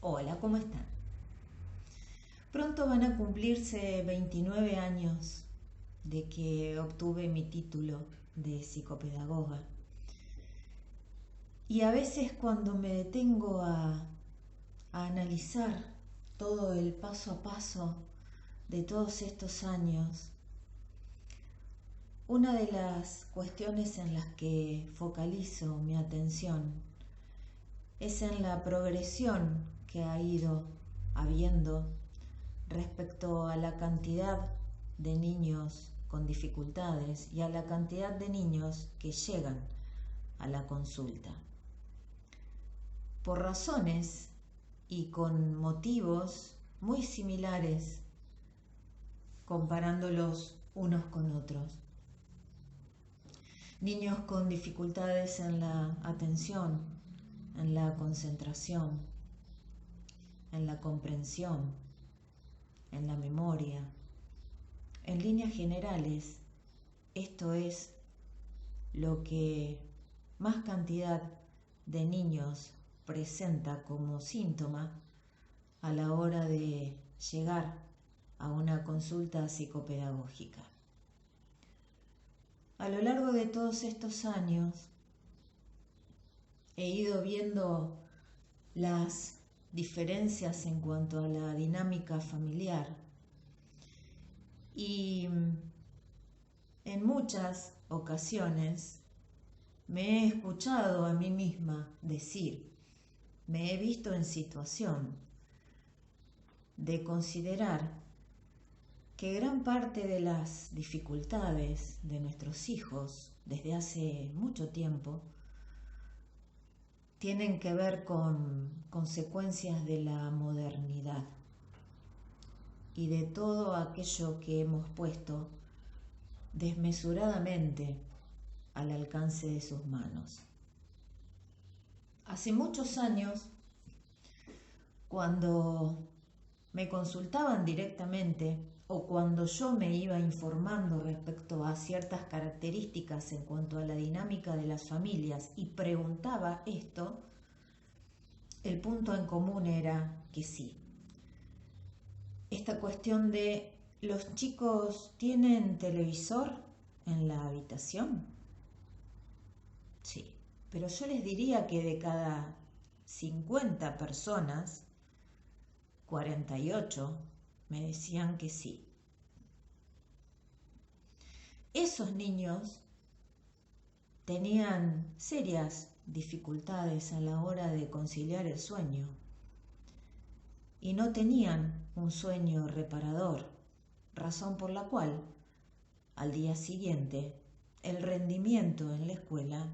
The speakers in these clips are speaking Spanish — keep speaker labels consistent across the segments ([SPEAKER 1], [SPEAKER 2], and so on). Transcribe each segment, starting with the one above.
[SPEAKER 1] Hola, ¿cómo están? Pronto van a cumplirse 29 años de que obtuve mi título de psicopedagoga. Y a veces cuando me detengo a analizar todo el paso a paso de todos estos años, una de las cuestiones en las que focalizo mi atención es en la progresión que ha ido habiendo respecto a la cantidad de niños con dificultades y a la cantidad de niños que llegan a la consulta. Por razones y con motivos muy similares, comparándolos unos con otros. Niños con dificultades en la atención, en la concentración, en la comprensión, en la memoria. En líneas generales, esto es lo que más cantidad de niños presenta como síntoma a la hora de llegar a una consulta psicopedagógica. A lo largo de todos estos años he ido viendo las diferencias en cuanto a la dinámica familiar y en muchas ocasiones me he escuchado a mí misma decir, me he visto en situación de considerar que gran parte de las dificultades de nuestros hijos desde hace mucho tiempo tienen que ver con consecuencias de la modernidad y de todo aquello que hemos puesto desmesuradamente al alcance de sus manos. Hace muchos años, cuando me consultaban directamente o cuando yo me iba informando respecto a ciertas características en cuanto a la dinámica de las familias y preguntaba esto, el punto en común era que sí. Esta cuestión de ¿los chicos tienen televisor en la habitación? Sí, pero yo les diría que de cada 50 personas, 48 me decían que sí. Esos niños tenían serias dificultades a la hora de conciliar el sueño y no tenían un sueño reparador, razón por la cual al día siguiente el rendimiento en la escuela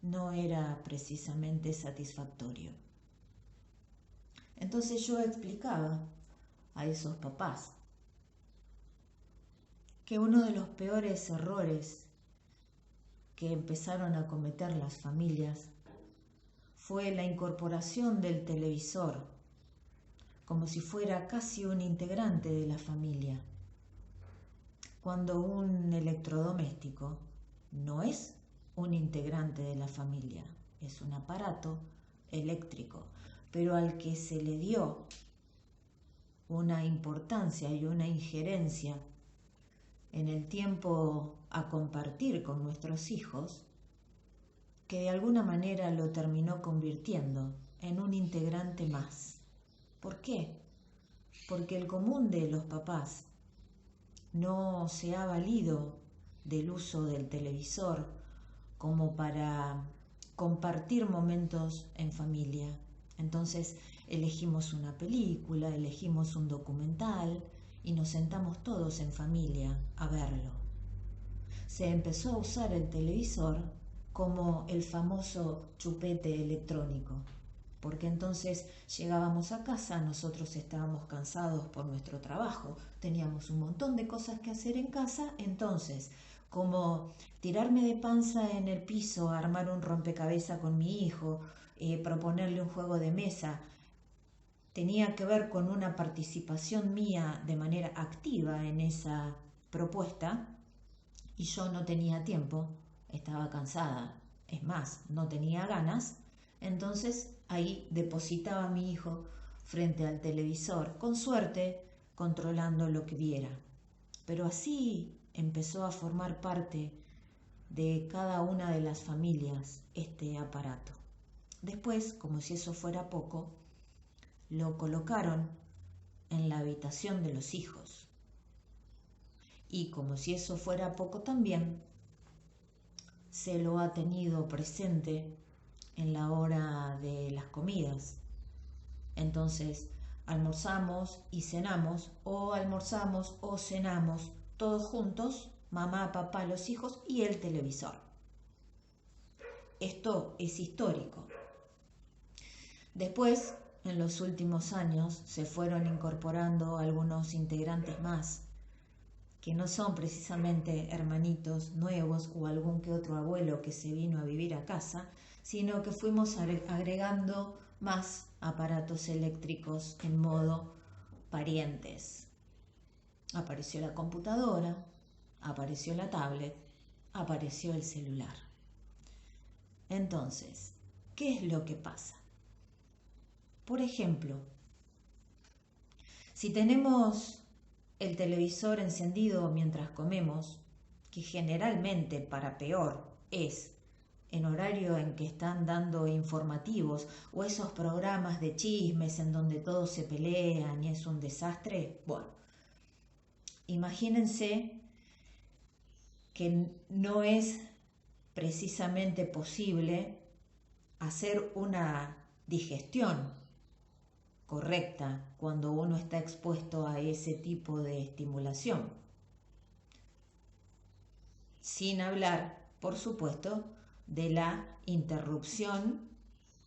[SPEAKER 1] no era precisamente satisfactorio. Entonces yo explicaba a esos papás que uno de los peores errores que empezaron a cometer las familias fue la incorporación del televisor como si fuera casi un integrante de la familia, cuando un electrodoméstico no es un integrante de la familia, es un aparato eléctrico, pero al que se le dio una importancia y una injerencia en el tiempo a compartir con nuestros hijos, que de alguna manera lo terminó convirtiendo en un integrante más. ¿Por qué? Porque el común de los papás no se ha valido del uso del televisor como para compartir momentos en familia. Entonces elegimos una película, elegimos un documental y nos sentamos todos en familia a verlo. Se empezó a usar el televisor como el famoso chupete electrónico, porque entonces llegábamos a casa, nosotros estábamos cansados por nuestro trabajo, teníamos un montón de cosas que hacer en casa, entonces como tirarme de panza en el piso, armar un rompecabezas con mi hijo, proponerle un juego de mesa, tenía que ver con una participación mía de manera activa en esa propuesta y yo no tenía tiempo, estaba cansada, es más, no tenía ganas, entonces ahí depositaba a mi hijo frente al televisor, con suerte controlando lo que viera. Pero así empezó a formar parte de cada una de las familias este aparato. Después, como si eso fuera poco, lo colocaron en la habitación de los hijos. Y como si eso fuera poco también, se lo ha tenido presente en la hora de las comidas. Entonces, almorzamos y cenamos, o almorzamos o cenamos todos juntos, mamá, papá, los hijos y el televisor. Esto es histórico. Después, en los últimos años, se fueron incorporando algunos integrantes más, que no son precisamente hermanitos nuevos o algún que otro abuelo que se vino a vivir a casa, sino que fuimos agregando más aparatos eléctricos en modo parientes. Apareció la computadora, apareció la tablet, apareció el celular. Entonces, ¿qué es lo que pasa? Por ejemplo, si tenemos el televisor encendido mientras comemos, que generalmente para peor es en horario en que están dando informativos o esos programas de chismes en donde todos se pelean y es un desastre, bueno, imagínense que no es precisamente posible hacer una digestión correcta cuando uno está expuesto a ese tipo de estimulación. Sin hablar, por supuesto, de la interrupción,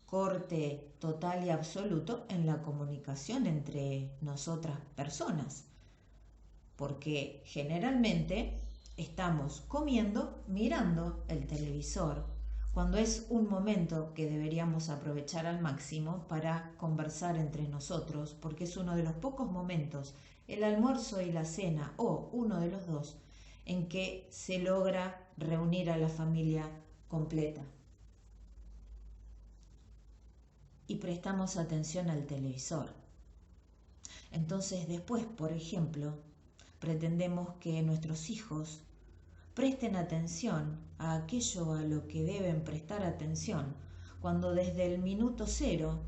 [SPEAKER 1] corte total y absoluto en la comunicación entre nosotras personas, porque generalmente estamos comiendo mirando el televisor, cuando es un momento que deberíamos aprovechar al máximo para conversar entre nosotros, porque es uno de los pocos momentos, el almuerzo y la cena, o uno de los dos, en que se logra reunir a la familia completa. Y prestamos atención al televisor. Entonces después, por ejemplo, pretendemos que nuestros hijos presten atención a aquello a lo que deben prestar atención, cuando desde el minuto cero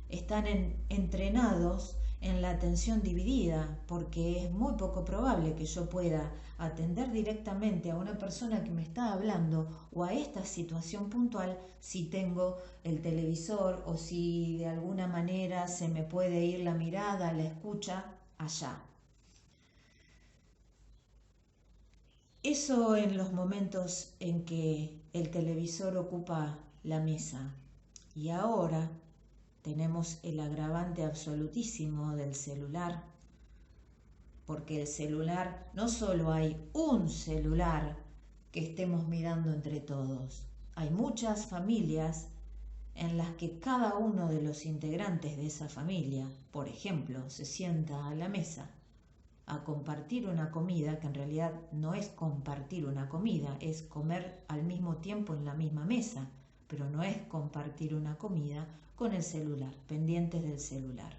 [SPEAKER 1] están entrenados en la atención dividida, porque es muy poco probable que yo pueda atender directamente a una persona que me está hablando o a esta situación puntual si tengo el televisor o si de alguna manera se me puede ir la mirada, la escucha allá. Eso en los momentos en que el televisor ocupa la mesa. Y ahora tenemos el agravante absolutísimo del celular, porque el celular, no solo hay un celular que estemos mirando entre todos, hay muchas familias en las que cada uno de los integrantes de esa familia, por ejemplo, se sienta a la mesa a compartir una comida, que en realidad no es compartir una comida, es comer al mismo tiempo en la misma mesa, pero no es compartir una comida con el celular, pendientes del celular.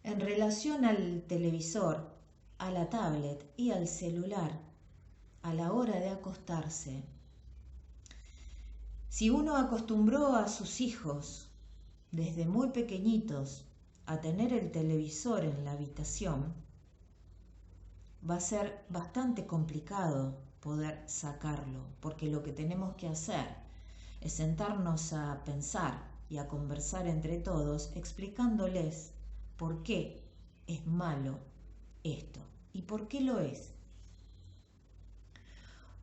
[SPEAKER 1] En relación al televisor, a la tablet y al celular, a la hora de acostarse, si uno acostumbró a sus hijos desde muy pequeñitos a tener el televisor en la habitación, va a ser bastante complicado poder sacarlo, porque lo que tenemos que hacer es sentarnos a pensar y a conversar entre todos, explicándoles por qué es malo esto y por qué lo es.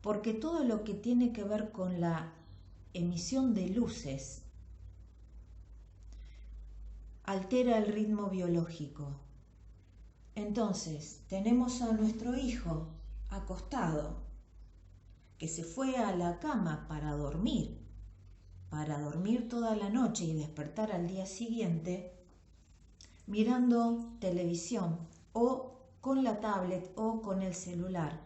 [SPEAKER 1] Porque todo lo que tiene que ver con la emisión de luces altera el ritmo biológico. Entonces, tenemos a nuestro hijo acostado, que se fue a la cama para dormir toda la noche y despertar al día siguiente, mirando televisión o con la tablet o con el celular,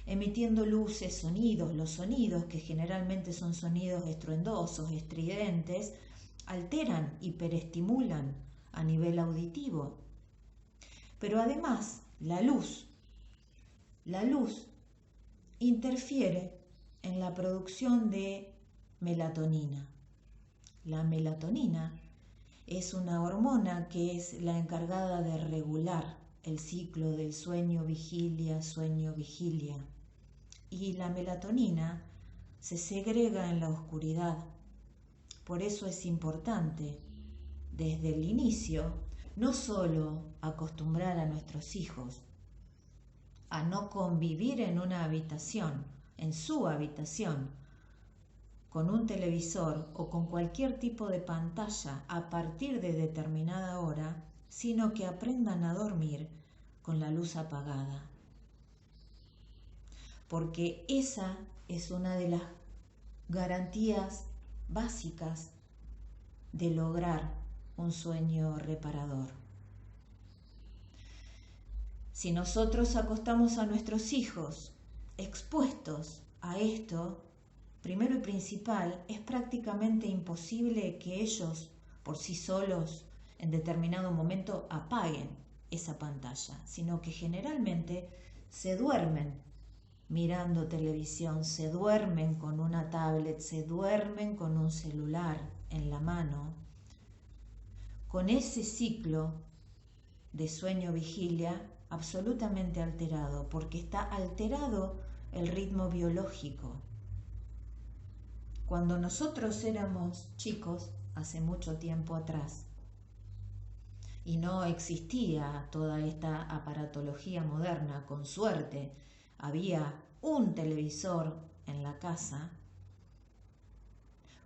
[SPEAKER 1] emitiendo luces, sonidos, los sonidos que generalmente son sonidos estruendosos, estridentes, alteran, hiperestimulan a nivel auditivo. Pero además, la luz interfiere en la producción de melatonina. La melatonina es una hormona que es la encargada de regular el ciclo del sueño-vigilia. Y la melatonina se segrega en la oscuridad. Por eso es importante, desde el inicio, no solo acostumbrar a nuestros hijos a no convivir en una habitación, en su habitación, con un televisor o con cualquier tipo de pantalla a partir de determinada hora, sino que aprendan a dormir con la luz apagada. Porque esa es una de las garantías básicas de lograr un sueño reparador. Si nosotros acostamos a nuestros hijos expuestos a esto, primero y principal, es prácticamente imposible que ellos, por sí solos, en determinado momento apaguen esa pantalla, sino que generalmente se duermen mirando televisión, se duermen con una tablet, se duermen con un celular en la mano, con ese ciclo de sueño-vigilia absolutamente alterado, porque está alterado el ritmo biológico. Cuando nosotros éramos chicos, hace mucho tiempo atrás, y no existía toda esta aparatología moderna, con suerte había un televisor en la casa,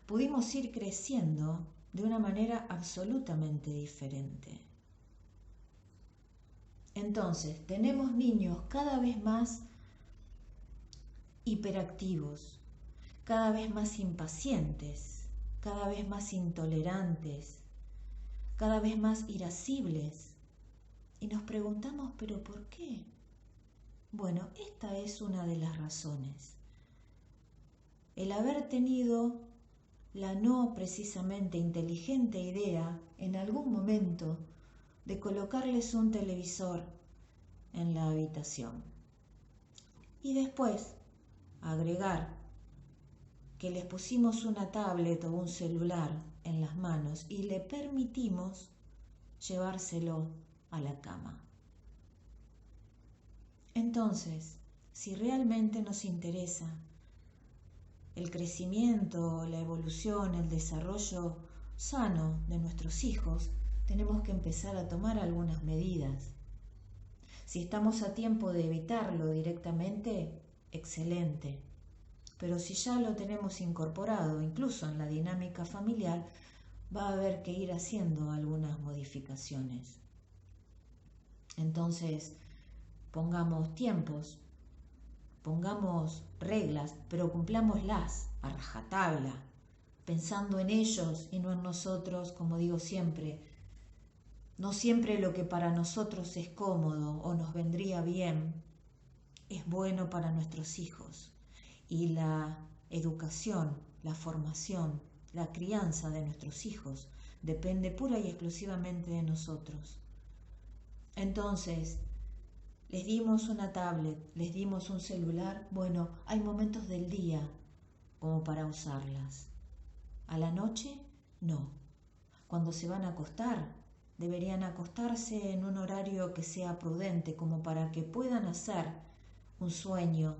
[SPEAKER 1] pudimos ir creciendo de una manera absolutamente diferente. Entonces, tenemos niños cada vez más hiperactivos, cada vez más impacientes, cada vez más intolerantes, cada vez más irascibles. Y nos preguntamos, ¿pero por qué? Bueno, esta es una de las razones. El haber tenido la no precisamente inteligente idea en algún momento de colocarles un televisor en la habitación. Y después agregar que les pusimos una tablet o un celular en las manos y le permitimos llevárselo a la cama. Entonces, si realmente nos interesa el crecimiento, la evolución, el desarrollo sano de nuestros hijos, tenemos que empezar a tomar algunas medidas. Si estamos a tiempo de evitarlo directamente, excelente. Pero si ya lo tenemos incorporado, incluso en la dinámica familiar, va a haber que ir haciendo algunas modificaciones. Entonces, pongamos tiempos, pongamos reglas, pero cumplámoslas a rajatabla, pensando en ellos y no en nosotros, como digo siempre. No siempre lo que para nosotros es cómodo o nos vendría bien es bueno para nuestros hijos. Y la educación, la formación, la crianza de nuestros hijos depende pura y exclusivamente de nosotros. Entonces, les dimos una tablet, les dimos un celular, bueno, hay momentos del día como para usarlas. A la noche, no. Cuando se van a acostar, deberían acostarse en un horario que sea prudente, como para que puedan hacer un sueño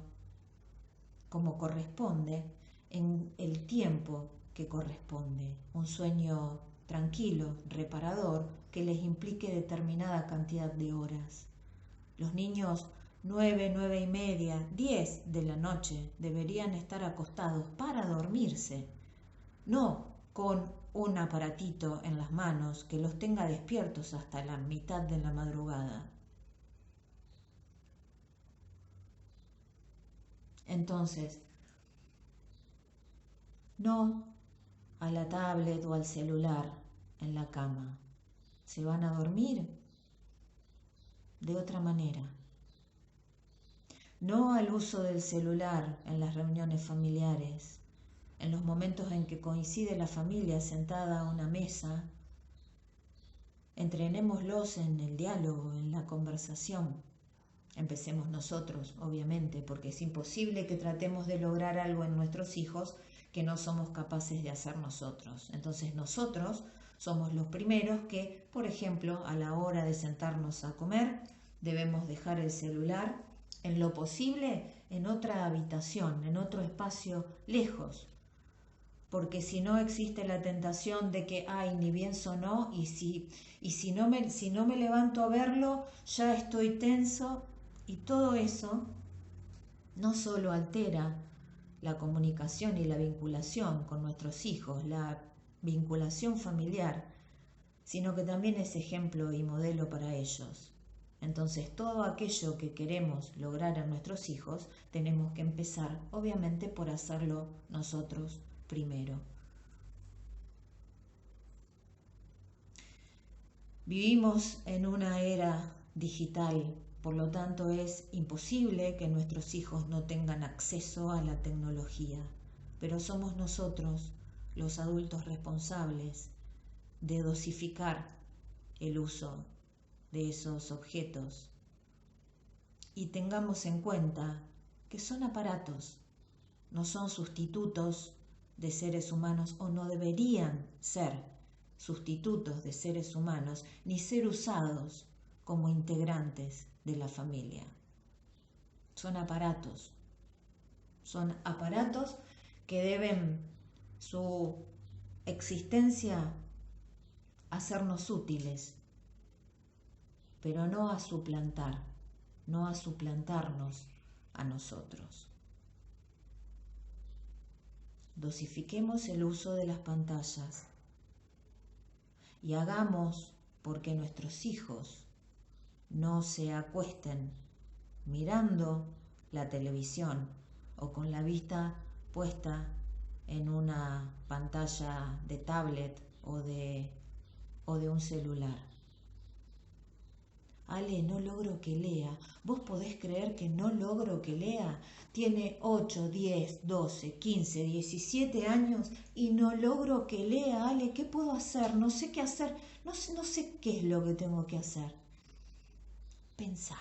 [SPEAKER 1] como corresponde, en el tiempo que corresponde. Un sueño tranquilo, reparador, que les implique determinada cantidad de horas. Los niños 9, 9 y media, 10 de la noche deberían estar acostados para dormirse, no con un aparatito en las manos que los tenga despiertos hasta la mitad de la madrugada. Entonces, no a la tablet o al celular en la cama. Se van a dormir de otra manera. No al uso del celular en las reuniones familiares. en los momentos en que coincide la familia sentada a una mesa, entrenémoslos en el diálogo, en la conversación. Empecemos nosotros, obviamente, porque es imposible que tratemos de lograr algo en nuestros hijos que no somos capaces de hacer nosotros. Entonces nosotros somos los primeros que, por ejemplo, a la hora de sentarnos a comer, debemos dejar el celular, en lo posible, en otra habitación, en otro espacio lejos. Porque si no existe la tentación de que, ay, ni bien sonó, y si no me levanto a verlo, ya estoy tenso. Y todo eso no solo altera la comunicación y la vinculación con nuestros hijos, la vinculación familiar, sino que también es ejemplo y modelo para ellos. Entonces, todo aquello que queremos lograr en nuestros hijos, tenemos que empezar, obviamente, por hacerlo nosotros primero. Vivimos en una era digital, por lo tanto es imposible que nuestros hijos no tengan acceso a la tecnología, pero somos nosotros, los adultos responsables, de dosificar el uso de esos objetos. Y tengamos en cuenta que son aparatos, no son sustitutos de seres humanos, o no deberían ser sustitutos de seres humanos, ni ser usados como integrantes de la familia. Son aparatos que deben su existencia hacernos útiles, pero no a suplantarnos a nosotros. Dosifiquemos el uso de las pantallas y hagamos porque nuestros hijos no se acuesten mirando la televisión o con la vista puesta en una pantalla de tablet o de un celular. Ale, no logro que lea. ¿Vos podés creer que no logro que lea? Tiene 8, 10, 12, 15, 17 años y no logro que lea. Ale, ¿qué puedo hacer? No sé qué hacer. No sé qué es lo que tengo que hacer. Pensar.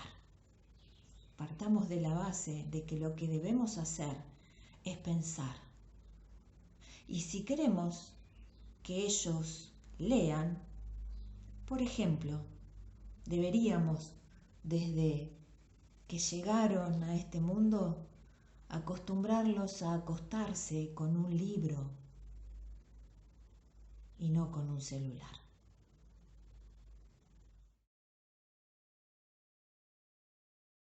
[SPEAKER 1] Partamos de la base de que lo que debemos hacer es pensar. Y si queremos que ellos lean, por ejemplo, deberíamos, desde que llegaron a este mundo, acostumbrarlos a acostarse con un libro y no con un celular.